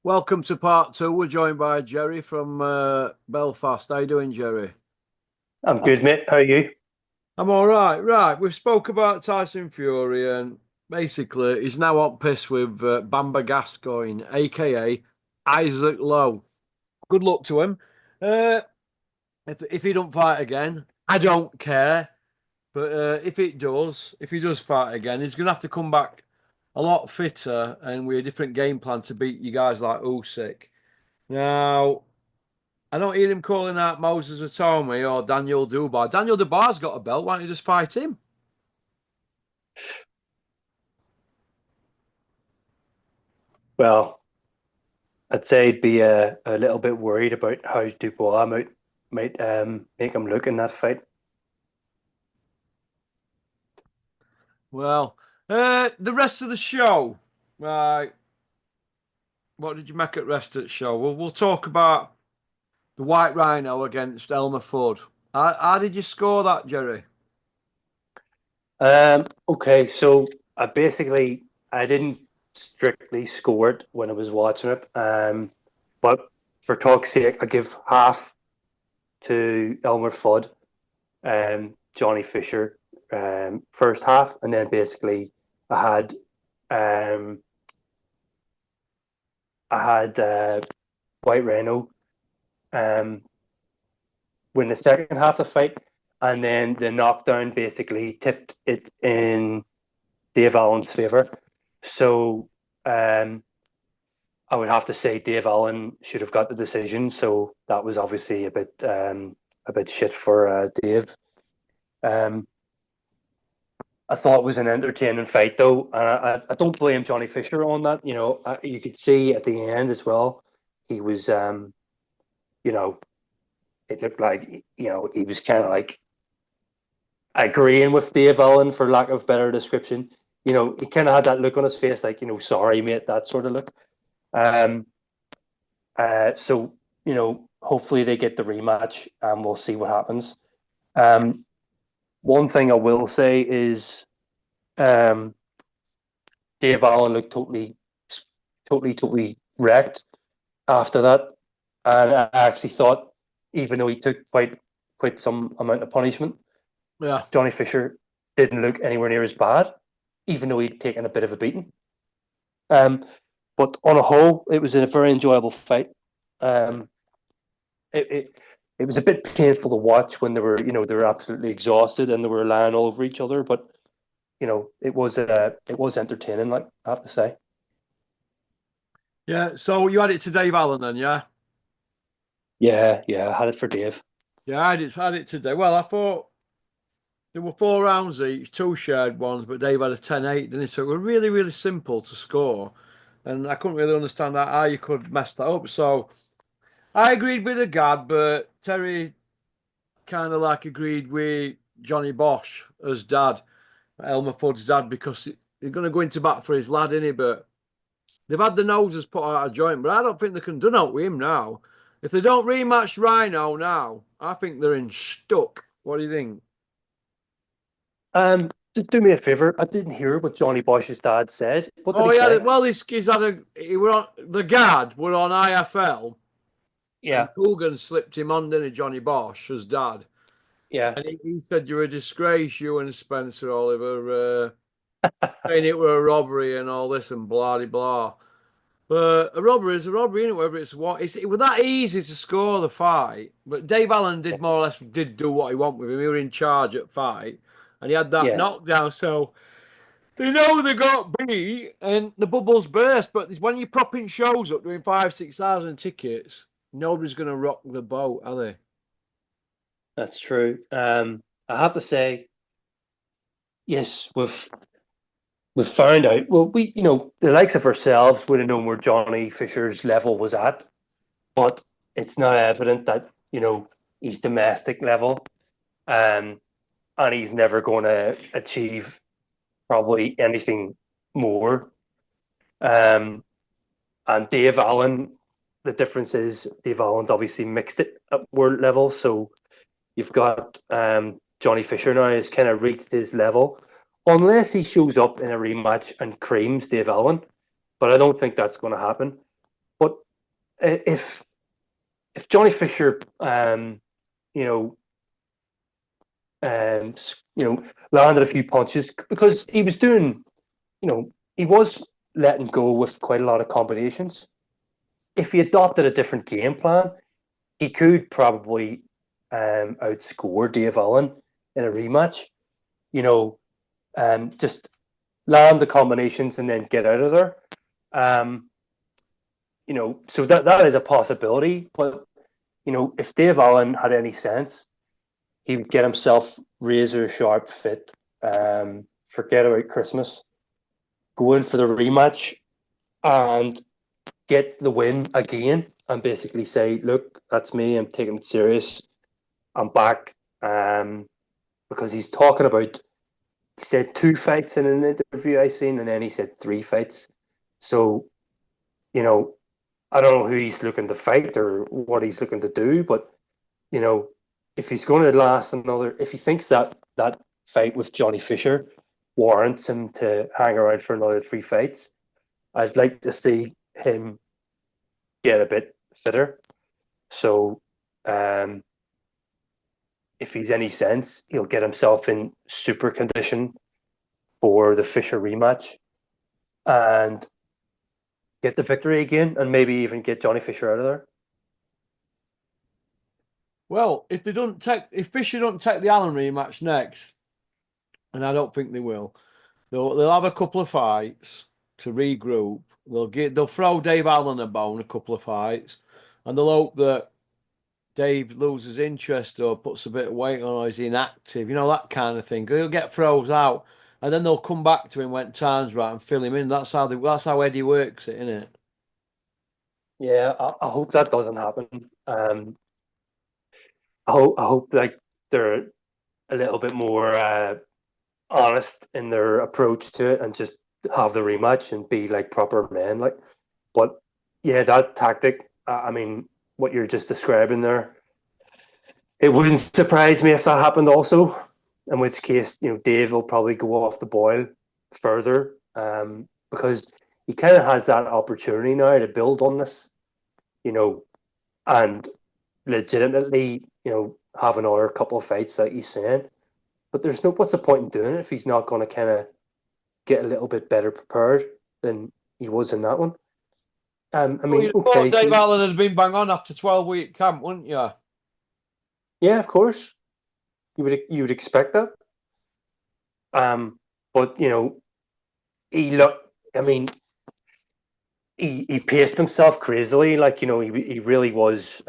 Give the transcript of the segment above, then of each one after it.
Welcome to part two. We're joined by Jerry from Belfast. How you doing, Jerry? I'm good, mate. How are you? I'm all right. Right, we've spoke about Tyson Fury, and basically he's now on piss with Bamba Gascoigne, aka Isaac Lowe. Good luck to him. Uh, if he don't fight again, I don't care. But if he does fight again, he's gonna have to come back a lot fitter and with a different game plan to beat you guys like Usyk. Now, I don't hear him calling out Moses Watomi or Daniel Dubois. Daniel Dubois got a belt. Why don't you just fight him? Well, I'd say I'd be a little bit worried about how Dubois might make him look in that fight. Well, the rest of the show, right? What did you make at rest of the show? We'll talk about the White Rhino against Elmer Fudd. How did you score that, Jerry? Okay, so I didn't strictly score it when I was watching it. But for talk's sake, I give half to Elmer Fudd and Johnny Fisher first half, and then basically I had um I had White Rhino um win the second half of the fight, and then the knockdown basically tipped it in Dave Allen's favor. So I would have to say Dave Allen should have got the decision. So that was obviously a bit shit for Dave. Um, I thought it was an entertaining fight though, and I don't blame Johnny Fisher on that. You could see at the end as well, he was you know, it looked like he was kind of like agreeing with Dave Allen, for lack of better description. He kind of had that look on his face, like, sorry, mate, that sort of look. Um, so, hopefully they get the rematch and we'll see what happens. Um, One thing I will say is um, Dave Allen looked totally wrecked after that. And I actually thought, even though he took quite some amount of punishment, Yeah. Johnny Fisher didn't look anywhere near as bad, even though he'd taken a bit of a beating. Um, but on a whole, it was a very enjoyable fight. Um, it, it it was a bit painful to watch when they were absolutely exhausted and they were lying all over each other. But it was entertaining, like I have to say. Yeah. So you had it to Dave Allen then, yeah? Yeah, yeah, I had it for Dave. Yeah, I had it today. Well, I thought there were 4 rounds each, two shared ones, but Dave had a 10-8, didn't he? So it was really, really simple to score. And I couldn't really understand how you could mess that up. So I agreed with the Gad, but Terry kind of like agreed with Johnny Bosch as dad, Elmer Fudd's dad, because they're going to go into bat for his lad, innit? But they've had the noses put out of joint, but I don't think they can do out with him now. If they don't rematch Rhino now, I think they're in stuck. What do you think? Do me a favor. I didn't hear what Johnny Bosch's dad said. What did Oh, he he had say? it. Well, he's had a. He were on the guard. Were on IFL, and Yeah, Coogan slipped him on, didn't he, Johnny Bosch, as dad. yeah, And he said you're a disgrace, you and Spencer Oliver, saying it were a robbery and all this and blah de blah. But a robbery is a robbery, isn't it? Whether it's what it was that easy to score the fight. But Dave Allen did more or less did do what he wanted with him. He were in charge at fight, and he had that yeah. knockdown. So they know they got beat, and the bubbles burst. But when you're propping shows up doing 5,000, 6,000 tickets, nobody's going to rock the boat, are they? That's true. I have to say, yes, we've found out. Well, the likes of ourselves would have known where Johnny Fisher's level was at, but it's now evident that he's domestic level, um, and he's never going to achieve probably anything more. Um, and Dave Allen, the difference is Dave Allen's obviously mixed it at world level, so you've got Johnny Fisher now has kind of reached his level, unless he shows up in a rematch and creams Dave Allen. But I don't think that's going to happen. But if Johnny Fisher, you know, um, you know, landed a few punches because he was doing, he was letting go with quite a lot of combinations. If he adopted a different game plan, he could probably outscore Dave Allen in a rematch. You know, just land the combinations and then get out of there. Um, so that is a possibility. But if Dave Allen had any sense, he would get himself razor sharp fit. Forget about Christmas. Go in for the rematch and get the win again, and basically say, "Look, that's me. I'm taking it serious. I'm back." Because he's talking about. He said 2 fights in an interview I seen, and then he said 3 fights. So, you know, I don't know who he's looking to fight or what he's looking to do, but you know, if he's going to last another, if he thinks that fight with Johnny Fisher warrants him to hang around for another 3 fights, I'd like to see him get a bit fitter. So, um, if he's any sense, he'll get himself in super condition for the Fisher rematch and get the victory again, and maybe even get Johnny Fisher out of there. Well, if Fisher don't take the Allen rematch next, and I don't think they will, they'll have a couple of fights to regroup. They'll throw Dave Allen a bone a couple of fights, and they'll hope that Dave loses interest or puts a bit of weight on or is inactive, that kind of thing. He'll get throws out, and then they'll come back to him when time's right and fill him in. That's how Eddie works it, isn't it? Yeah, I hope that doesn't happen. I hope like they're a little bit more honest in their approach to it and just have the rematch and be like proper men. Like, but yeah, that tactic. I mean, what you're just describing there, it wouldn't surprise me if that happened also. In which case, Dave will probably go off the boil further because he kind of has that opportunity now to build on this, you know, and legitimately, have another couple of fights like he's saying. But what's the point in doing it if he's not going to kind of get a little bit better prepared than he was in that one? I Well, mean, you'd have thought okay, Dave Allen had been bang on after 12-week camp, wouldn't you? yeah, of course, you would expect that. But he looked. I mean, he paced himself crazily. Like he really was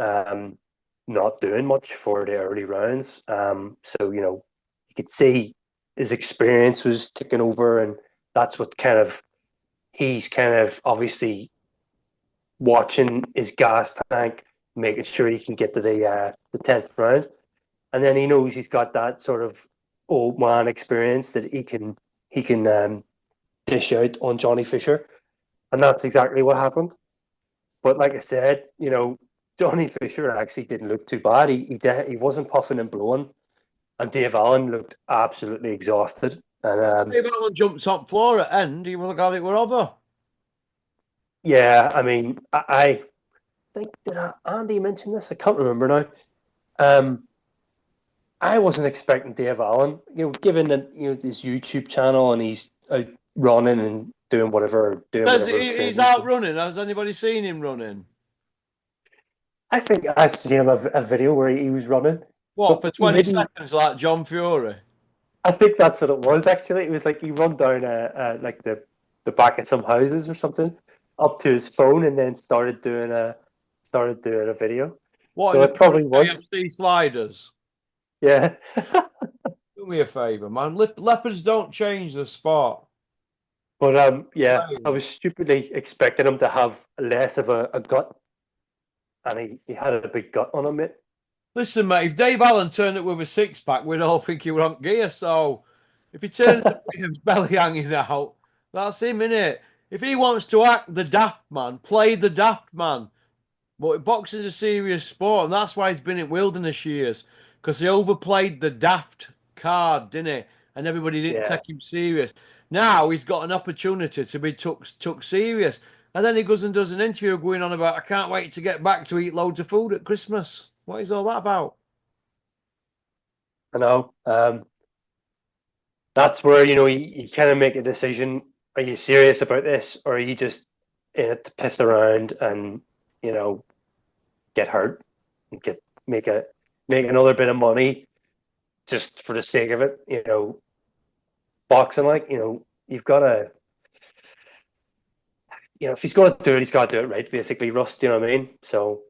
not doing much for the early rounds. So you could see his experience was taking over, and that's what he's kind of obviously watching his gas tank, making sure he can get to the 10th round, and then he knows he's got that sort of old man experience that he can dish out on Johnny Fisher, and that's exactly what happened. But like I said, Johnny Fisher actually didn't look too bad. He wasn't puffing and blowing, and Dave Allen looked absolutely exhausted. And Dave Allen jumped top floor at end. He would have got it were over. yeah, I mean, I think Andy mention this? I can't remember now. Um, I wasn't expecting Dave Allen, given that his YouTube channel and he's out running and doing whatever He's training. out running. Has anybody seen him running? I think I've seen a video where he was running, What, but for he 20 didn't. seconds like John Fury? I think that's what it was actually. It was like he run down like the back of some houses or something, up to his phone, and then started doing a video. What, in So a it pair of probably was, KFC sliders? yeah. Do me a favour, man. Leopards don't change the spot. But yeah, I was stupidly expecting him to have less of a gut, and he had a big gut on him, mate. Listen, mate, if Dave Allen turned up with a six pack, we'd all think he were on gear. So if he turns up with his belly hanging out, that's him, innit? If he wants to act the daft man, play the daft man. But boxing's a serious sport, and that's why he's been in wilderness years. Because he overplayed the daft card, didn't he? And everybody didn't Yeah, take him serious. Now he's got an opportunity to be took serious. And then he goes and does an interview going on about, I can't wait to get back to eat loads of food at Christmas. What is all that about? I know. That's where, you kind of make a decision. Are you serious about this, or are you just in it to piss around and, you know, get hurt and make a make another bit of money just for the sake of it? Boxing, like, you've got to, if he's going to do it, he's got to do it right, basically, Rust, you know what I mean? So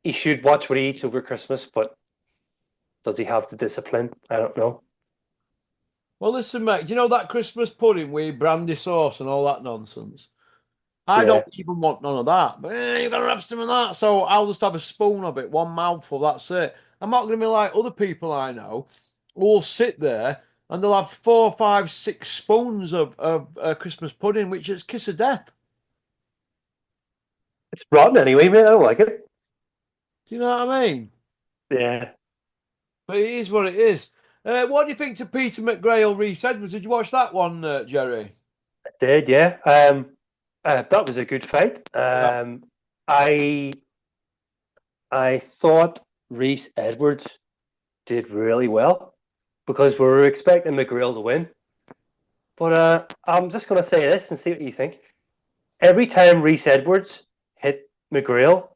he should watch what he eats over Christmas, but does he have the discipline? I don't know. Well, listen, mate, do you know that Christmas pudding with brandy sauce and all that nonsense? I don't Yeah. even want none of that. But you're gonna have some of that. So I'll just have a spoon of it, one mouthful, that's it. I'm not gonna be like other people I know who will sit there and they'll have 4, 5, 6 spoons of Christmas pudding, which is kiss of death. It's rotten anyway, mate. I don't like it. Do you know what I mean? Yeah. But it is what it is. What do you think to Peter McGrail, Reece Edwards? Did you watch that one, Jerry? Did, yeah. That was a good fight. Yeah. I I thought Reese Edwards did really well because we were expecting McGreal to win. But I'm just going to say this and see what you think. Every time Reese Edwards hit McGreal,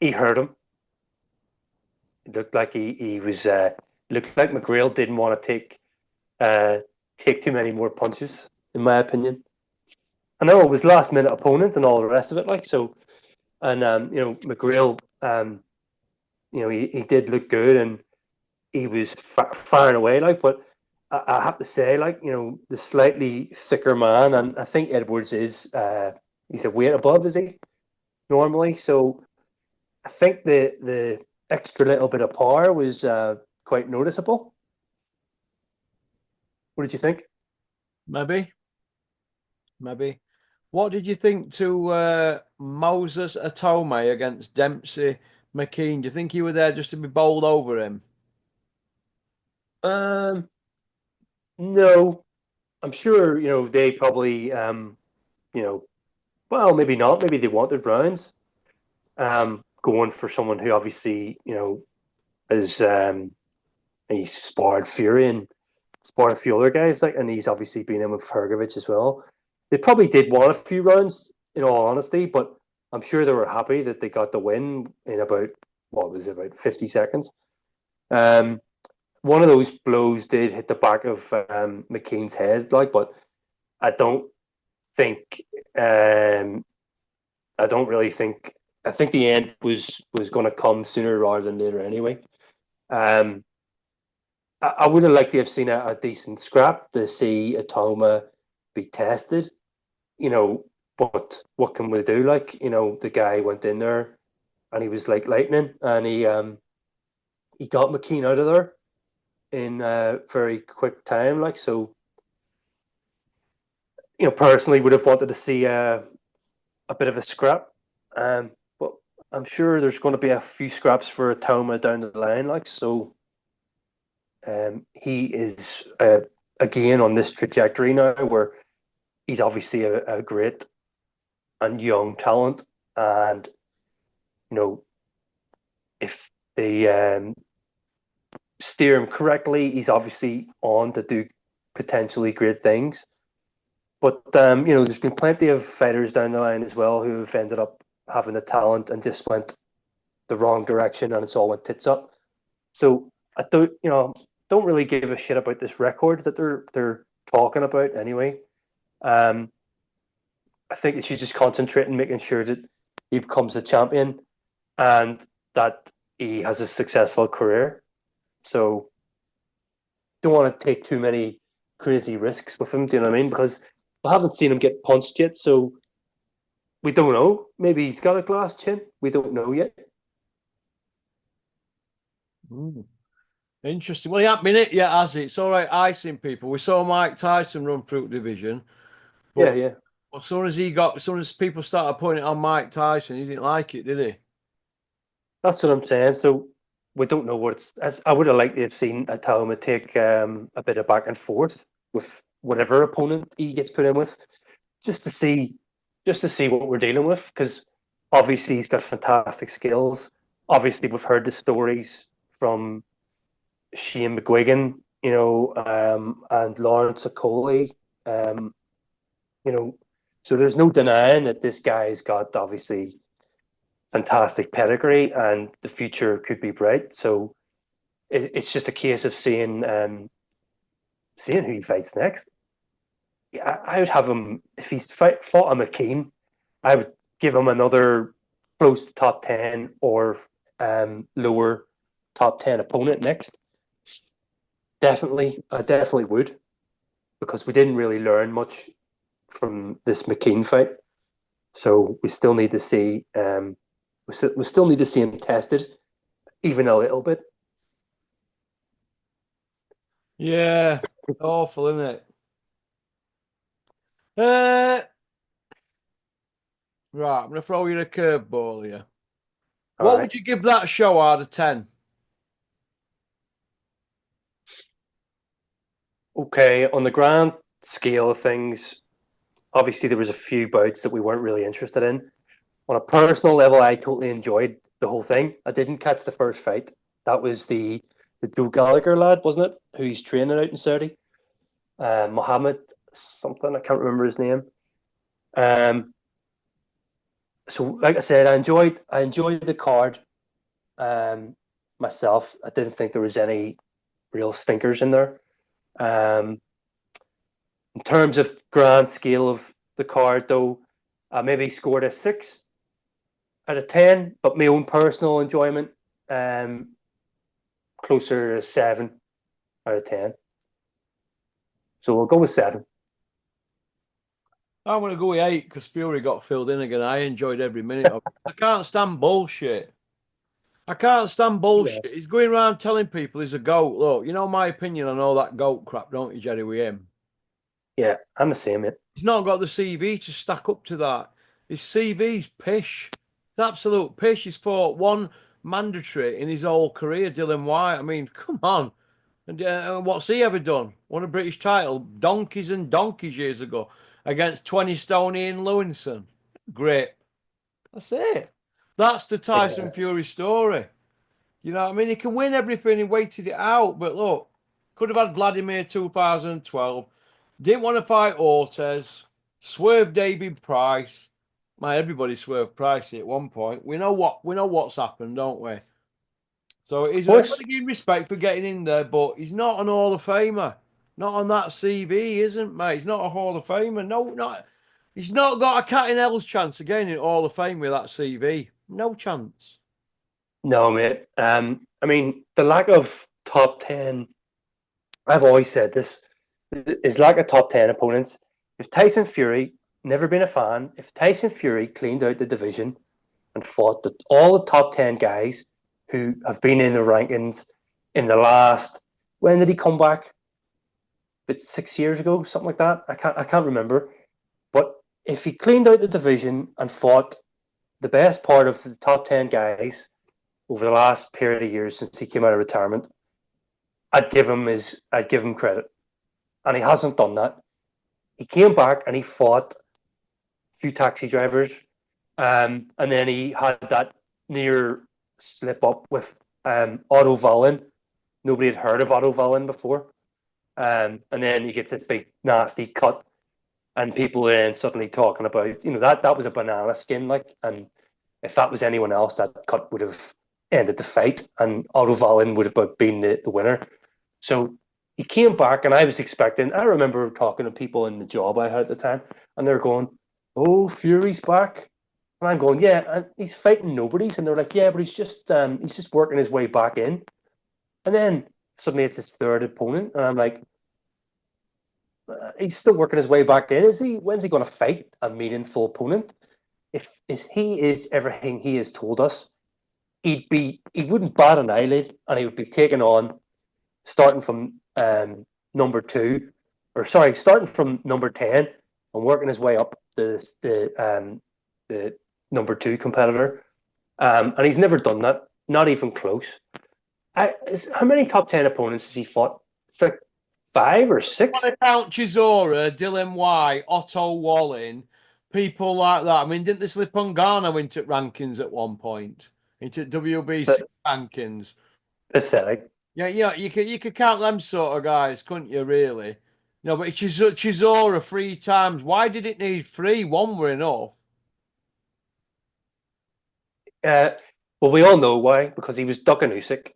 he hurt him. It looked like he was looked like McGreal didn't want to take too many more punches, in my opinion. I know it was last minute opponent and all the rest of it, like so. And McGreal, he did look good and he was firing away, like. But I have to say, like, the slightly thicker man, and I think Edwards is he's a weight above, is he normally? So I think the extra little bit of power was quite noticeable. What did you think? Maybe, maybe. What did you think to Moses Atome against Dempsey McKean? Do you think he were there just to be bowled over him? Um, no, I'm sure they probably you know well, maybe not. Maybe they wanted rounds. Going for someone who obviously is he's sparred Fury and sparred a few other guys, like, and he's obviously been in with Fergovich as well. They probably did want a few rounds, in all honesty, but I'm sure they were happy that they got the win in about what was it, about 50 seconds. Um, one of those blows did hit the back of McKean's head, like, but I don't think um, I don't really think. I think the end was going to come sooner rather than later anyway. Um, I would have liked to have seen a decent scrap to see Atoma be tested, but what can we do? Like, the guy went in there and he was like lightning, and he got McKean out of there in a very quick time. Like, so, personally would have wanted to see a bit of a scrap. But I'm sure there's going to be a few scraps for Atoma down the line. Like, so, he is again on this trajectory now where he's obviously a great and young talent, and if they steer him correctly, he's obviously on to do potentially great things. But there's been plenty of fighters down the line as well who have ended up having the talent and just went the wrong direction, and it's all went tits up. So I don't really give a shit about this record that they're talking about anyway. Um, I think they should just concentrate on making sure that he becomes a champion and that he has a successful career. So don't want to take too many crazy risks with him. Do you know what I mean? Because I haven't seen him get punched yet, so we don't know. Maybe he's got a glass chin. We don't know yet. Mm. Interesting. Well, he hasn't been it yet, has he? It's all right icing people. We saw Mike Tyson run through division, Yeah, but yeah. as soon as people started putting it on Mike Tyson, he didn't like it, did he? That's what I'm saying. So we don't know what it's. I would have liked to have seen Atoma take a bit of back and forth with whatever opponent he gets put in with. just to see just to see what we're dealing with, because obviously he's got fantastic skills. Obviously, we've heard the stories from Shane McGuigan, and Lawrence Okoli, um, you know, so there's no denying that this guy's got obviously fantastic pedigree and the future could be bright. So it's just a case of seeing who he fights next. Yeah, I would have him if he's fought a McKean. I would give him another close to top 10 or lower top 10 opponent next. Definitely, I definitely would, because we didn't really learn much from this McKean fight. So we still need to see we still need to see him tested even a little bit. Yeah, awful, isn't it? Uh, right, I'm gonna throw you a curveball here. All What right. would you give that show out of 10? Okay, on the grand scale of things, obviously there was a few bouts that we weren't really interested in. On a personal level, I totally enjoyed the whole thing. I didn't catch the first fight. That was the Joe Gallagher lad, wasn't it? Who he's training out in Saudi. Mohammed something, I can't remember his name. Um, so like I said, I enjoyed the card myself. I didn't think there was any real stinkers in there. Um, in terms of grand scale of the card, though, I maybe scored a 6 out of 10, but my own personal enjoyment, um, closer to 7 out of 10. So we'll go with 7. I'm gonna go with 8 because Fury got filled in again. I enjoyed every minute of it. I can't stand bullshit. I can't stand Yeah, bullshit. He's going around telling people he's a goat. Look, you know my opinion on all that goat crap, don't you, Jerry, with him? yeah, I'm the same. It. He's not got the CV to stack up to that. His CV's pish. It's absolute pish. He's fought one mandatory in his whole career, Dylan White. I mean, come on. And what's he ever done? Won a British title donkeys and donkeys years ago against 20 Stoney and Lewinson. Great. That's it. That's the Tyson Yeah. Fury story. You know what I mean? He can win everything. He waited it out. But look, could have had Vladimir 2012. Didn't want to fight Ortez. Swerved David Price. My everybody swerved Price at one point. We know what's happened, don't we? So he's got Horse? to give him respect for getting in there, but he's not an Hall of Famer. Not on that CV, he isn't, mate. He's not a Hall of Famer. No, not. He's not got a cat in hell's chance of getting in Hall of Fame with that CV. No chance. No, mate. I mean, the lack of top 10, I've always said this, is lack of top 10 opponents. If Tyson Fury, never been a fan, if Tyson Fury cleaned out the division and fought all the top 10 guys who have been in the rankings in the last, when did he come back? But 6 years ago, something like that. I can't remember. But if he cleaned out the division and fought the best part of the top 10 guys over the last period of years since he came out of retirement, I'd give him credit. And he hasn't done that. He came back and he fought a few taxi drivers. And then he had that near slip up with Otto Wallin. Nobody had heard of Otto Wallin before. And then he gets this big nasty cut, and people are then suddenly talking about, that was a banana skin, like, and if that was anyone else, that cut would have ended the fight, and Otto Wallin would have been the winner. So he came back, and I was expecting. I remember talking to people in the job I had at the time, and they're going, "Oh, Fury's back," and I'm going, "Yeah," and he's fighting nobodies, and they're like, "Yeah, but he's just working his way back in," and then suddenly it's his third opponent, and I'm like, he's still working his way back in, is he? When's he going to fight a meaningful opponent? If he is everything he has told us, he wouldn't bat an eyelid, and he would be taking on, starting from number two, or sorry, starting from number 10 and working his way up the number two competitor. And he's never done that, not even close. How many top 10 opponents has he fought? It's like five or six. Want to count Chisora, Dylan White, Otto Wallin, people like that. I mean, didn't they slip on Ghana into rankings at one point? Into WBC But rankings? pathetic. Yeah, yeah, you could count them sort of guys, couldn't you? Really? No, but Chisora 3 times. Why did it need three? One were enough. Uh, well, we all know why, because he was ducking Usyk,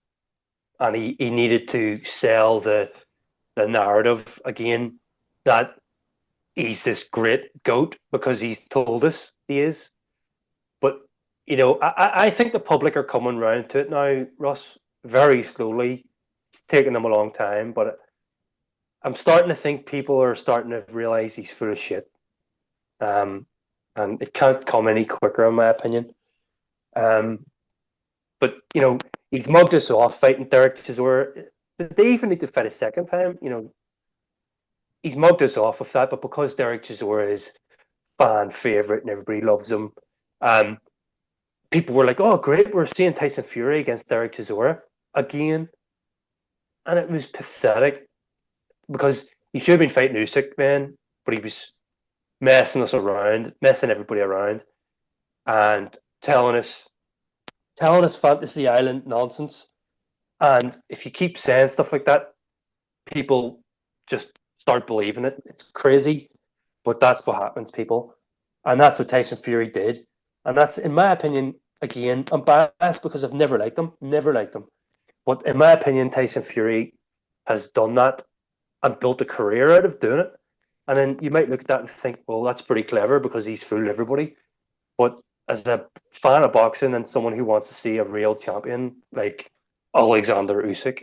and he needed to sell the narrative again that he's this great goat because he's told us he is. But I think the public are coming round to it now, Russ, very slowly. It's taken them a long time, but I'm starting to think people are starting to realize he's full of shit. Um, and it can't come any quicker, in my opinion. Um, but he's mugged us off fighting Derek Chisora. Did they even need to fight a second time? He's mugged us off with that, but because Derek Chisora is fan favorite and everybody loves him, um, people were like, "Oh, great, we're seeing Tyson Fury against Derek Chisora again," and it was pathetic because he should have been fighting Usyk then, but he was messing us around, messing everybody around, and telling us fantasy island nonsense. And if you keep saying stuff like that, people just start believing it. It's crazy, but that's what happens, people. And that's what Tyson Fury did. And that's, in my opinion, again, I'm biased because I've never liked him, never liked him. But in my opinion, Tyson Fury has done that and built a career out of doing it. And then you might look at that and think, well, that's pretty clever because he's fooled everybody. But as a fan of boxing and someone who wants to see a real champion like Alexander Usyk,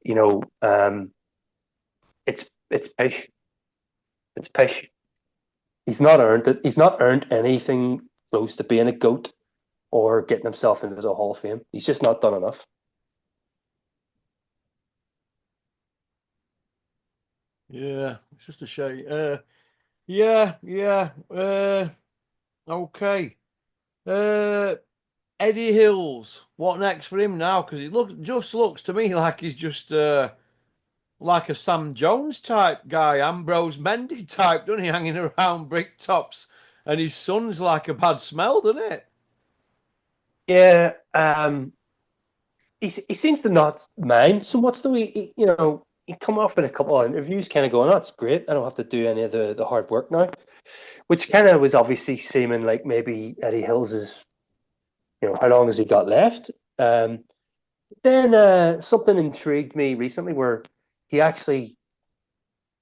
you know, it's pish. It's pish. He's not earned it. He's not earned anything close to being a goat or getting himself into the Hall of Fame. He's just not done enough. Yeah, it's just a shame. Yeah, yeah. Okay. Uh, Eddie Hills. What next for him now? Because it looks to me like he's just like a Sam Jones type guy, Ambrose Mendy type, doesn't he? Hanging around brick tops, and his son's like a bad smell, doesn't it? Yeah, he seems to not mind so much though. He come off in a couple of interviews, kind of going, "Oh, that's great. I don't have to do any of the hard work now," which kind of was obviously seeming like maybe Eddie Hills is, how long has he got left? Um, then something intrigued me recently where he actually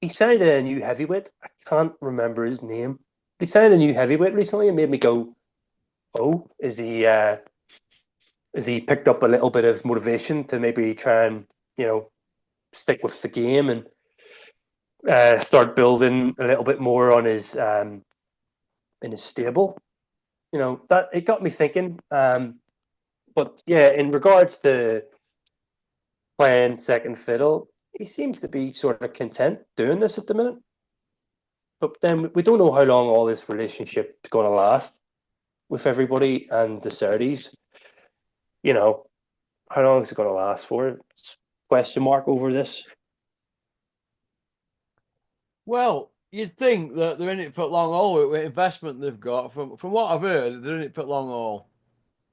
he signed a new heavyweight. I can't remember his name. He signed a new heavyweight recently and made me go, "Oh, is he picked up a little bit of motivation to maybe try and you know stick with the game and start building a little bit more on his in his stable?" That it got me thinking. But yeah, in regards to playing second fiddle, he seems to be sort of content doing this at the minute. But then we don't know how long all this relationship is going to last with everybody and the Saudis. You know, how long is it going to last for? It's question mark over this. Well, you'd think that they're in it for long haul with investment they've got. From what I've heard, they're in it for long haul.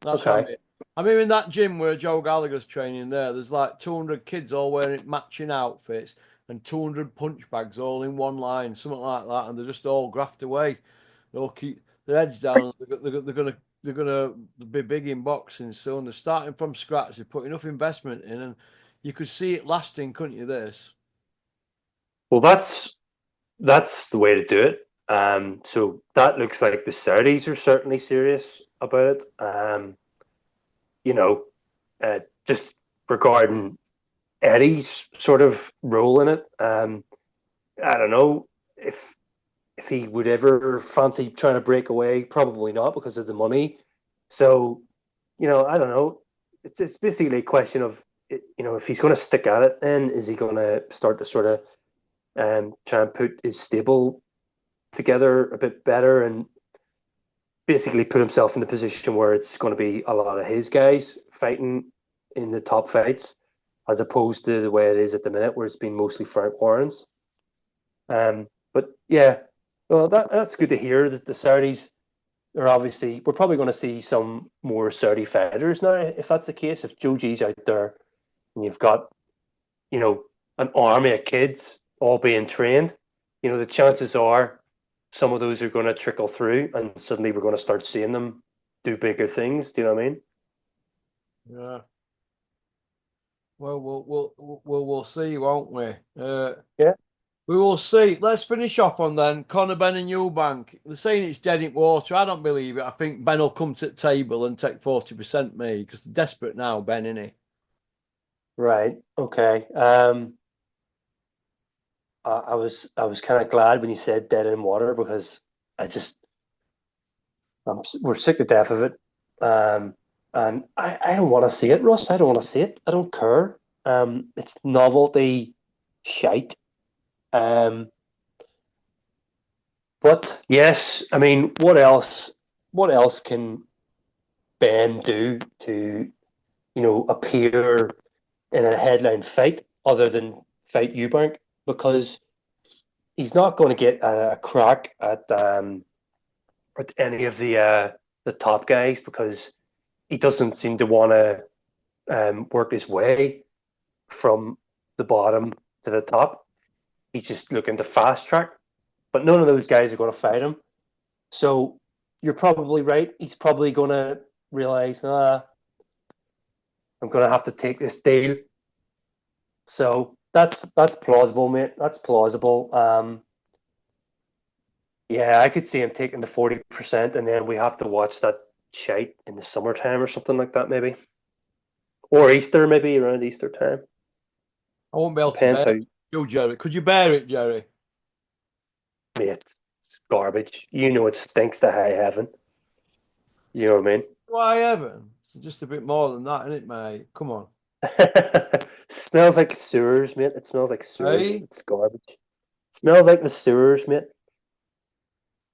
That's what I Okay. mean. I mean, in that gym where Joe Gallagher's training there, there's like 200 kids all wearing matching outfits and 200 punch bags all in one line, something like that, and they're just all graft away. They all keep their heads down. They're gonna be big in boxing soon. They're starting from scratch. They put enough investment in, and you could see it lasting, couldn't you? This. Well, that's the way to do it. So that looks like the Saudis are certainly serious about it. You know, just regarding Eddie's sort of role in it. I don't know if he would ever fancy trying to break away. Probably not because of the money. So, I don't know. It's basically a question of if he's going to stick at it, then is he going to start to sort of try and put his stable together a bit better and basically put himself in the position where it's going to be a lot of his guys fighting in the top fights, as opposed to the way it is at the minute, where it's been mostly Frank Warren's. But yeah, well, that's good to hear that the Saudis are obviously. We're probably going to see some more Saudi fighters now, if that's the case. If Joe G's out there and you've got, you know, an army of kids all being trained, the chances are some of those are going to trickle through, and suddenly we're going to start seeing them do bigger things. Do you know what I mean? Yeah. Well, we'll see, won't we? Yeah. We will see. Let's finish off on then. Conor, Ben, and Eubank. They're saying it's dead in water. I don't believe it. I think Ben will come to the table and take 40% me because they're desperate now, Ben, isn't he? Right. Okay. I was kind of glad when you said dead in water because I just we're sick to death of it. And I don't want to see it, Russ. I don't want to see it. I don't care. It's novelty shite. Um, but yes, I mean, what else? What else can Ben do to, appear in a headline fight other than fight Eubank? Because he's not going to get a crack at any of the top guys because he doesn't seem to want to work his way from the bottom to the top. He's just looking to fast track, but none of those guys are going to fight him. So you're probably right. He's probably going to realize, I'm going to have to take this deal. So that's plausible, mate. That's plausible. Yeah, I could see him taking the 40%, and then we have to watch that shite in the summertime or something like that, maybe, or Easter, maybe around Easter time. I won't be able to Depends bear how, it. You, Jerry. Could you bear it, Jerry? mate. It's garbage. It stinks to high heaven. You know what I mean? Why, Evan? It's just a bit more than that, isn't it, mate? Come on. Smells like sewers, mate. It smells like sewers. Hey? It's garbage. It smells like the sewers, mate.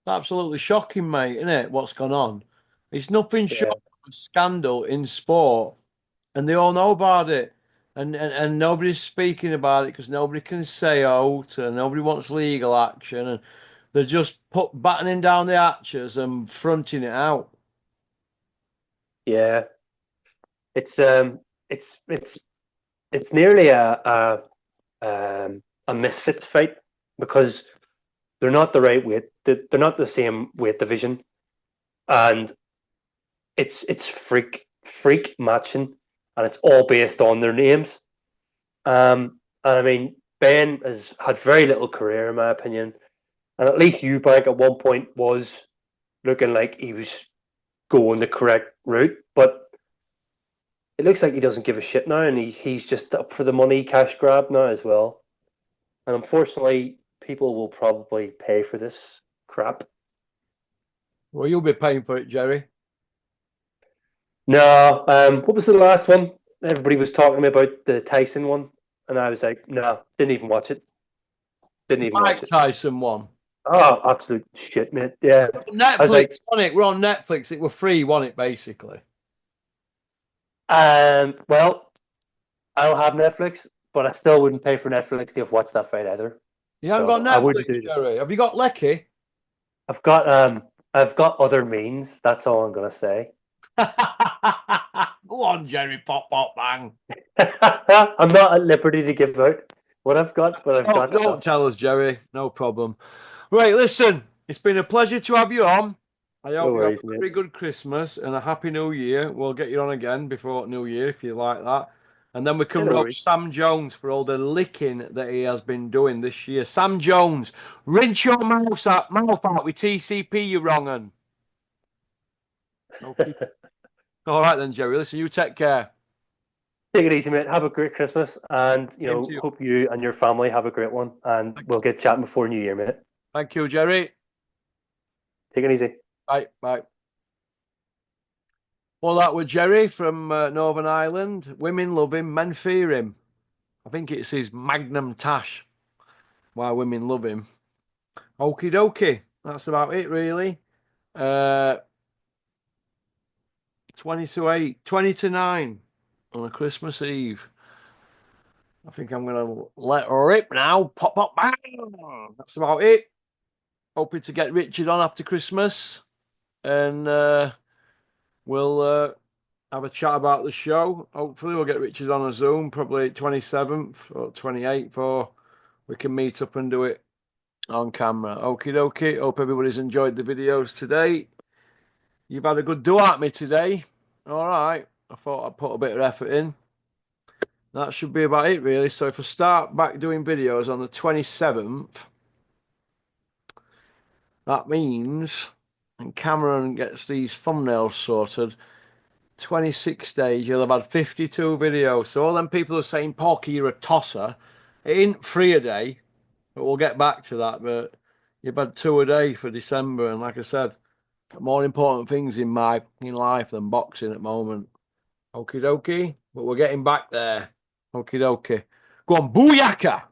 Absolutely shocking, mate, isn't it? What's gone on? It's nothing short Yeah, of a scandal in sport, and they all know about it. And nobody's speaking about it because nobody can say out and nobody wants legal action. And they're just battening down the hatches and fronting it out. yeah. It's it's it's it's nearly a misfits fight because they're not the right weight. They're not the same weight division, and it's freak matching, and it's all based on their names. And I mean, Ben has had very little career, in my opinion, and at least Eubank at one point was looking like he was going the correct route, but it looks like he doesn't give a shit now, and he's just up for the money cash grab now as well. And unfortunately, people will probably pay for this crap. Well, you'll be paying for it, Jerry. No, what was the last one? Everybody was talking to me about the Tyson one, and I was like, no, didn't even watch it. Didn't even watch Mike it. Tyson one. Oh, absolute shit, mate. Yeah, I was Netflix like, on it. We're on Netflix. It were free, wasn't it, basically? well, I don't have Netflix, but I still wouldn't pay for Netflix to have watched that fight either. You haven't got So I wouldn't Netflix, do that. Jerry. Have you got Lecky? I've got um, I've got other means. That's all I'm gonna say. Go on, Jerry. Pop, pop, bang. I'm not at liberty to give out what I've got, but I've Don't, got don't stuff. tell us, Jerry. No problem. Right, listen. It's been a pleasure to have you on. I No hope you have worries, a mate. very good Christmas and a happy New Year. We'll get you on again before New Year if you like that. And then we Yeah, can no worries. roast Sam Jones for all the licking that he has been doing this year. Sam Jones, rinse your mouth out with TCP, you wrong un. Okay. All right then, Jerry. Listen, you take care. Take it easy, mate. Have a great Christmas, and Same to you. hope you and your family have a great one. And we'll get chatting before New Year, mate. Thank you, Jerry. Take it easy. Bye. Bye. Well, that was Jerry from Northern Ireland. Women love him, men fear him. I think it's his magnum tash why women love him. Okie dokie. That's about it, really. Uh, 20 to 8, 20 to 9 on a Christmas Eve. I think I'm gonna let her rip now. Pop, pop, bang. That's about it. Hoping to get Richard on after Christmas, and we'll have a chat about the show. Hopefully, we'll get Richard on a Zoom, probably 27th or 28th, or we can meet up and do it on camera. Okie dokie. Hope everybody's enjoyed the videos today. You've had a good do at me today. All right. I thought I'd put a bit of effort in. That should be about it, really. So if I start back doing videos on the 27th, that means, and Cameron gets these thumbnails sorted, 26 days, you'll have had 52 videos. So all them people who are saying, Porky, you're a tosser, it ain't 3 a day, but we'll get back to that. But you've had 2 a day for December, and like I said, more important things in life than boxing at the moment. Okie dokie, but we're getting back there. Okie dokie. Go on, booyaka!